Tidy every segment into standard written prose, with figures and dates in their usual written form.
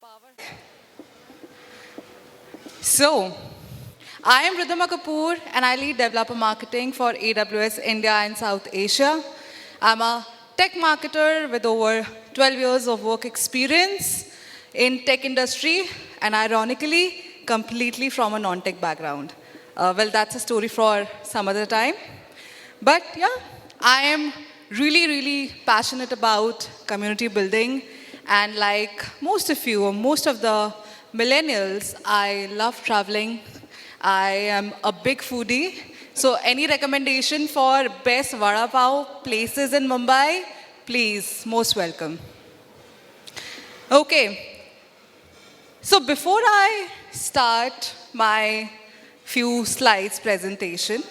Power. So, I am Ridhima Kapoor and I lead developer marketing for AWS India and South Asia. I'm a tech marketer with over 12 years of work experience in tech industry and ironically, completely from a non-tech background. Well, that's a story for some other time. But yeah, I am really passionate about community building. And like most of you, or most of the millennials, I love traveling. I am a big foodie. So any recommendation for best vada pav places in Mumbai, please, most welcome. Okay, so before I start my few slides presentation,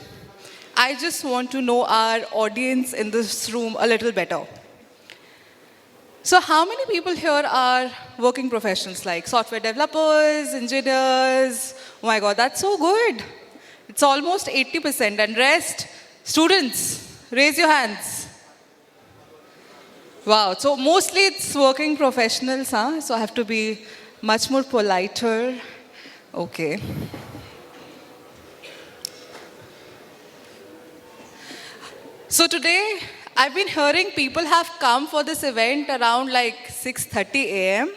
I just want to know our audience in this room a little better. So how many people here are working professionals like software developers, engineers? Oh my God, that's so good. It's almost 80% and rest, students, raise your hands. Wow, so mostly it's working professionals, huh? So I have to be much more politer. Okay. So today, I've been hearing people have come for this event around like 6:30 a.m.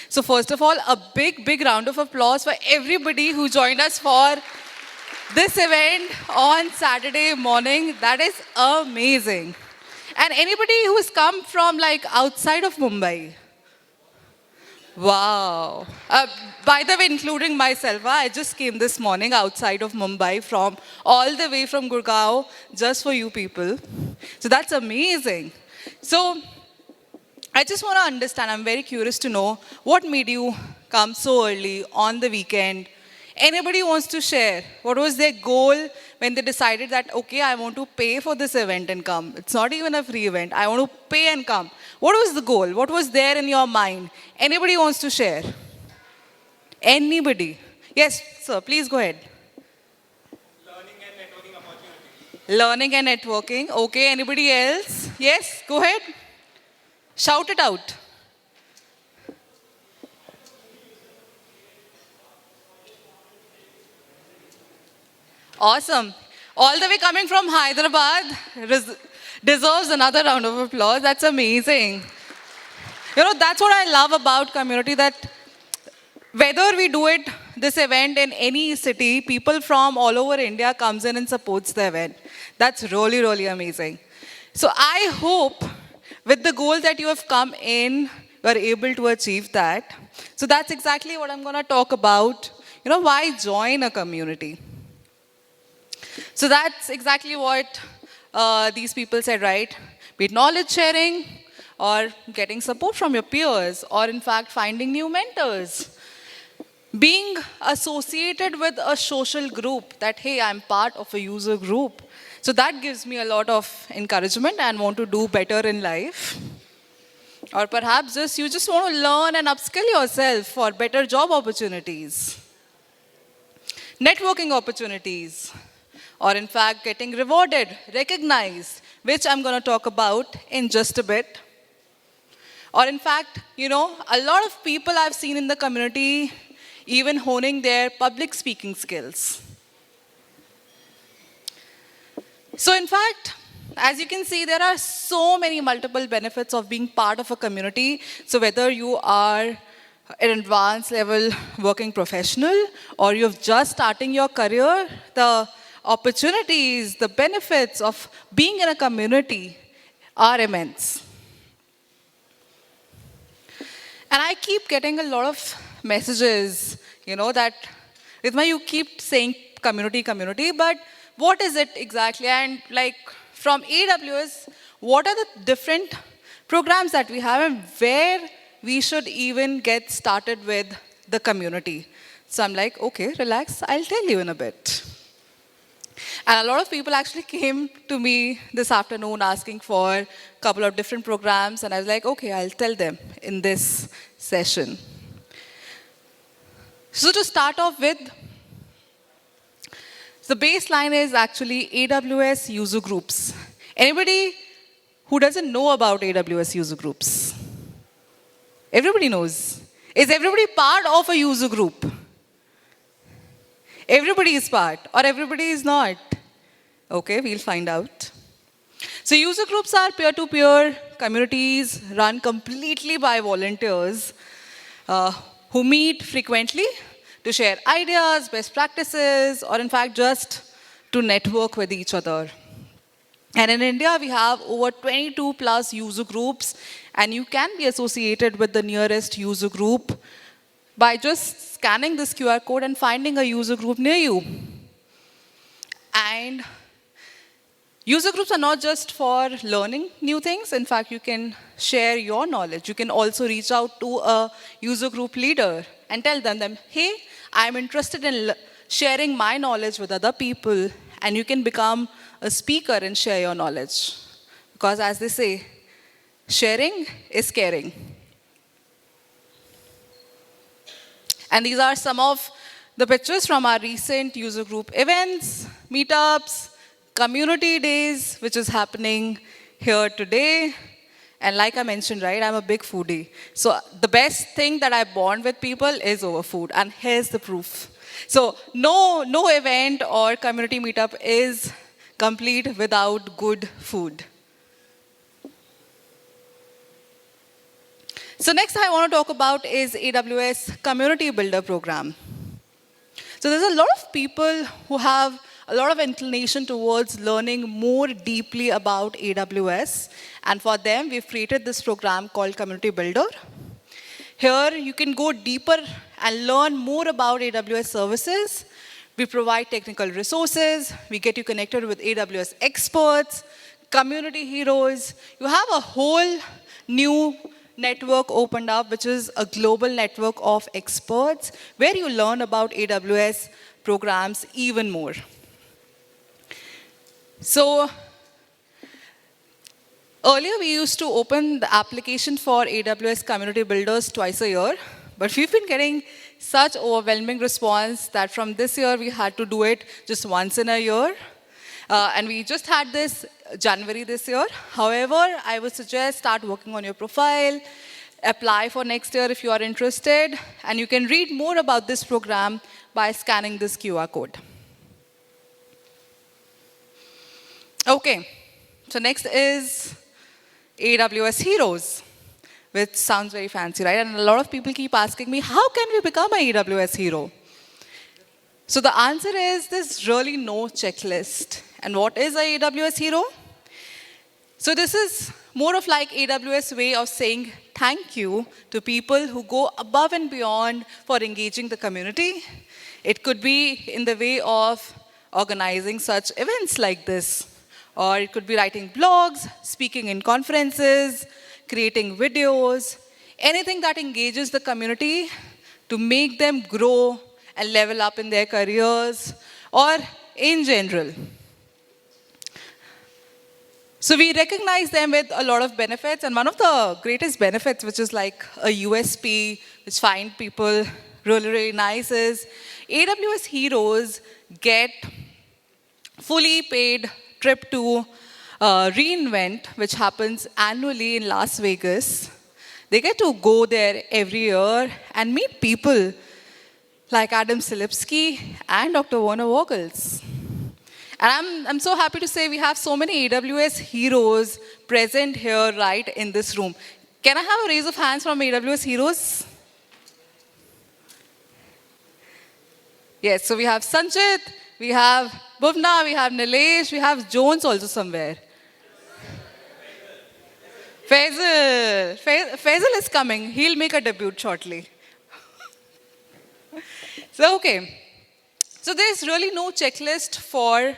So first of all, a big round of applause for everybody who joined us for this event on Saturday morning. That is amazing. And anybody who's come from like outside of Mumbai? Wow. By the way, including myself, I just came this morning outside of Mumbai from all the way from Gurgaon just for you people. So that's amazing. So I just want to understand, I'm very curious to know what made you come so early on the weekend. Anybody wants to share? What was their goal when they decided that, okay, I want to pay for this event and come? It's not even a free event. I want to pay and come. What was the goal? What was there in your mind? Anybody wants to share? Anybody? Yes, sir, please go ahead. Learning and networking. Okay, anybody else? Yes, go ahead. Shout it out. Awesome. All the way coming from Hyderabad deserves another round of applause. That's amazing. You know, that's what I love about community, that whether we do it, this event in any city, people from all over India comes in and supports the event. That's really amazing. So I hope with the goal that you have come in, you are able to achieve that. So that's exactly what I'm going to talk about. You know, why join a community? So that's exactly what these people said, right? Be it knowledge sharing or getting support from your peers or in fact finding new mentors. Being associated with a social group that, hey, I'm part of a user group. So that gives me a lot of encouragement and want to do better in life. Or perhaps you just want to learn and upskill yourself for better job opportunities, networking opportunities, or in fact getting rewarded, recognized, which I'm going to talk about in just a bit. Or in fact, you know, a lot of people I've seen in the community even honing their public speaking skills. So in fact, as you can see, there are so many multiple benefits of being part of a community. So whether you are an advanced level working professional or you're just starting your career, the opportunities, the benefits of being in a community are immense. And I keep getting a lot of messages, you know, that, Ridhima, you keep saying community, but what is it exactly? And like from AWS, what are the different programs that we have and where we should even get started with the community? So I'm like, okay, relax, I'll tell you in a bit. And a lot of people actually came to me this afternoon asking for a couple of different programs, and I was like, okay, I'll tell them in this session. So to start off with, the baseline is actually AWS user groups. Anybody who doesn't know about AWS user groups? Everybody knows. Is everybody part of a user group? Everybody is part, or everybody is not? Okay, we'll find out. So user groups are peer-to-peer communities run completely by volunteers uh, who meet frequently to share ideas, best practices, or in fact just to network with each other. And in India, we have over 22 plus user groups, and you can be associated with the nearest user group by just scanning this QR code and finding a user group near you. And user groups are not just for learning new things. In fact, you can share your knowledge. You can also reach out to a user group leader and tell them, hey, I'm interested in sharing my knowledge with other people, and you can become a speaker and share your knowledge. Because as they say, sharing is caring. And these are some of the pictures from our recent user group events, meetups, community days, which is happening here today. And like I mentioned, right, I'm a big foodie. So the best thing that I bond with people is over food. And here's the proof. So no event or community meetup is complete without good food. So next I want to talk about is AWS Community Builder Program. So there's a lot of people who have a lot of inclination towards learning more deeply about AWS. And for them, we've created this program called Community Builder. Here, you can go deeper and learn more about AWS services. We provide technical resources. We get you connected with AWS experts, community heroes. You have a whole new network opened up, which is a global network of experts where you learn about AWS programs even more. So earlier we used to open the application for AWS Community Builders twice a year, but we've been getting such overwhelming response that from this year we had to do it just once in a year. And we just had this January this year. However, I would suggest start working on your profile, apply for next year if you are interested, and you can read more about this program by scanning this QR code. Okay, so next is AWS Heroes, which sounds very fancy, right? And a lot of people keep asking me, how can we become an AWS hero? So the answer is there's really no checklist. And what is an AWS hero? So this is more of like AWS way of saying thank you to people who go above and beyond for engaging the community. It could be in the way of organizing such events like this, or it could be writing blogs, speaking in conferences, creating videos, anything that engages the community to make them grow and level up in their careers, or in general. So we recognize them with a lot of benefits, and one of the greatest benefits, which is like a USP, which find people really, really nice, is AWS heroes get fully paid trip to reInvent, which happens annually in Las Vegas. They get to go there every year and meet people like Adam Silipsky and Dr. Werner Vogels. And I'm so happy to say we have so many AWS heroes present here right in this room. Can I have a raise of hands from AWS heroes? Yes, so we have Sanchit, we have Bhuvna, we have Nilesh, we have Jones also somewhere. Faisal is coming. He'll make a debut shortly. So, okay. So there's really no checklist for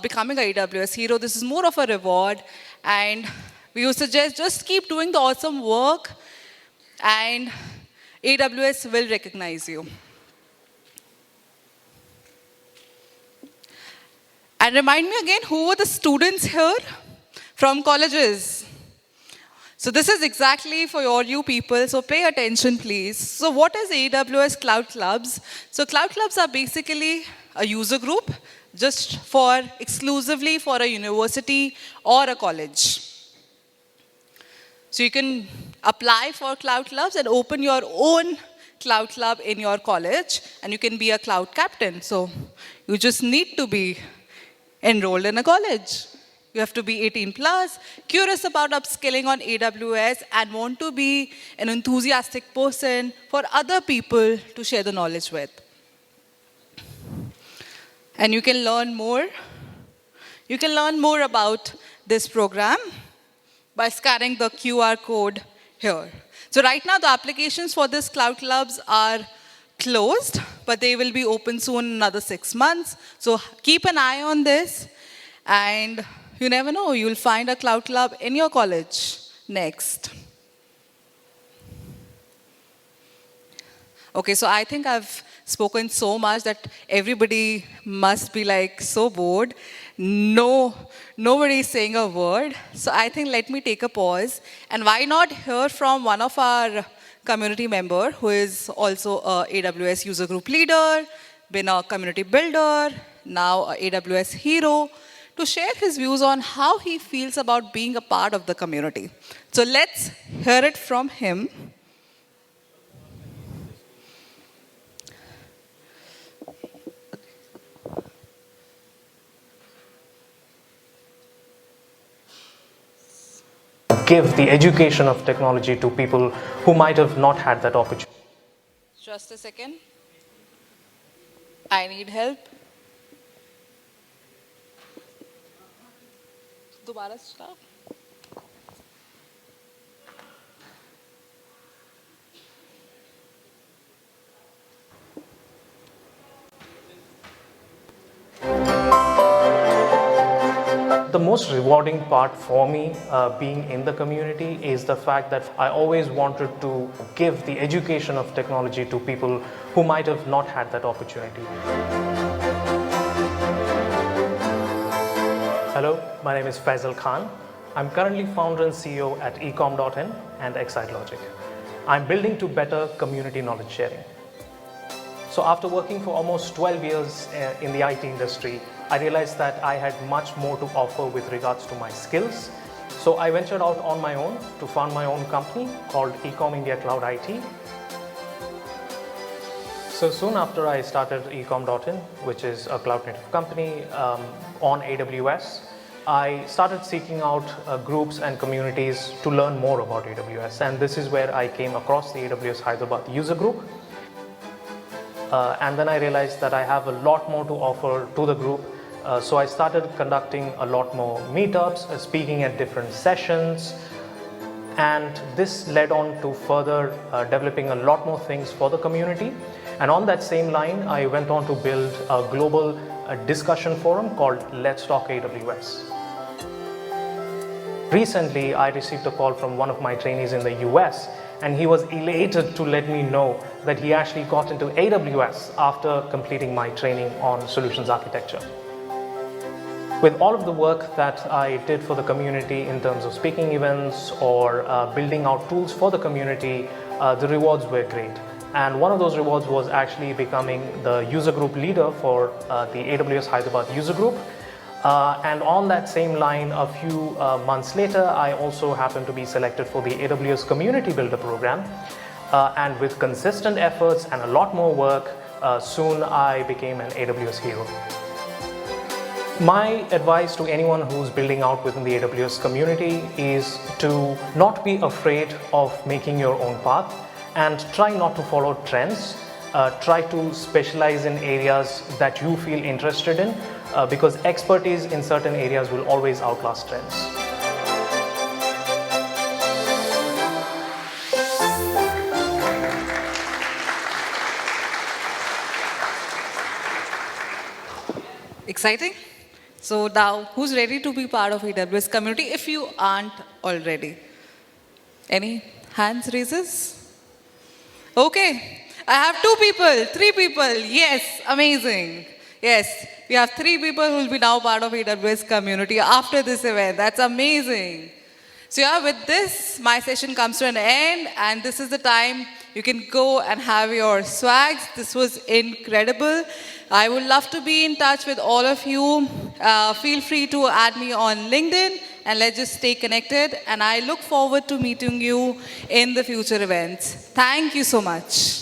becoming an AWS hero. This is more of a reward. And we would suggest just keep doing the awesome work, and AWS will recognize you. And remind me again, who were the students here from colleges? So this is exactly for all you people, so pay attention, please. So what is AWS Cloud Clubs? So Cloud Clubs are basically a user group just exclusively for a university or a college. So you can apply for Cloud Clubs and open your own Cloud Club in your college, and you can be a Cloud captain. So you just need to be enrolled in a college. You have to be 18 plus, curious about upskilling on AWS, and want to be an enthusiastic person for other people to share the knowledge with. And you can learn more. You can learn more about this program by scanning the QR code here. So right now, the applications for this Cloud Clubs are closed, but they will be open soon in another 6 months. So keep an eye on this, and you never know, you'll find a Cloud Club in your college next. Okay, so I think I've spoken so much that everybody must be like so bored. Nobody is saying a word. So I think let me take a pause. And why not hear from one of our community member who is also a AWS user group leader, been a community builder, now a AWS hero, to share his views on how he feels about being a part of the community. So let's hear it from him. Give the education of technology to people who might have not had that opportunity. Just a second. I need help. दोबारा start. The most rewarding part for me being in the community is the fact that I always wanted to give the education of technology to people who might have not had that opportunity. Hello, my name is Faisal Khan. I'm currently founder and CEO at ecom.in and ExciteLogic. I'm building to better community knowledge sharing. So after working for almost 12 years in the IT industry, I realized that I had much more to offer with regards to my skills. So I ventured out on my own to found my own company called Ecom India Cloud IT. So soon after I started ecom.in, which is a cloud native company on AWS, I started seeking out groups and communities to learn more about AWS. And this is where I came across the AWS Hyderabad user group. And then I realized that I have a lot more to offer to the group. So I started conducting a lot more meetups, speaking at different sessions. And this led on to further developing a lot more things for the community. And on that same line, I went on to build a global discussion forum called Let's Talk AWS. Recently, I received a call from one of my trainees in the US, and he was elated to let me know that he actually got into AWS after completing my training on solutions architecture. With all of the work that I did for the community in terms of speaking events or building out tools for the community, the rewards were great. And one of those rewards was actually becoming the user group leader for the AWS Hyderabad user group. And on that same line, a few months later, I also happened to be selected for the AWS Community Builder program. And with consistent efforts and a lot more work, soon I became an AWS hero. My advice to anyone who's building out within the AWS community is to not be afraid of making your own path and try not to follow trends. Try to specialize in areas that you feel interested in because expertise in certain areas will always outlast trends. Exciting? So now, who's ready to be part of AWS community if you aren't already? Any hands raises? Okay, I have 2 people, 3 people. Yes, amazing. Yes, we have 3 people who will be now part of AWS community after this event. That's amazing. So yeah, with this, my session comes to an end, and this is the time you can go and have your swags. This was incredible. I would love to be in touch with all of you. Feel free to add me on LinkedIn, and let's just stay connected. And I look forward to meeting you in the future events. Thank you so much.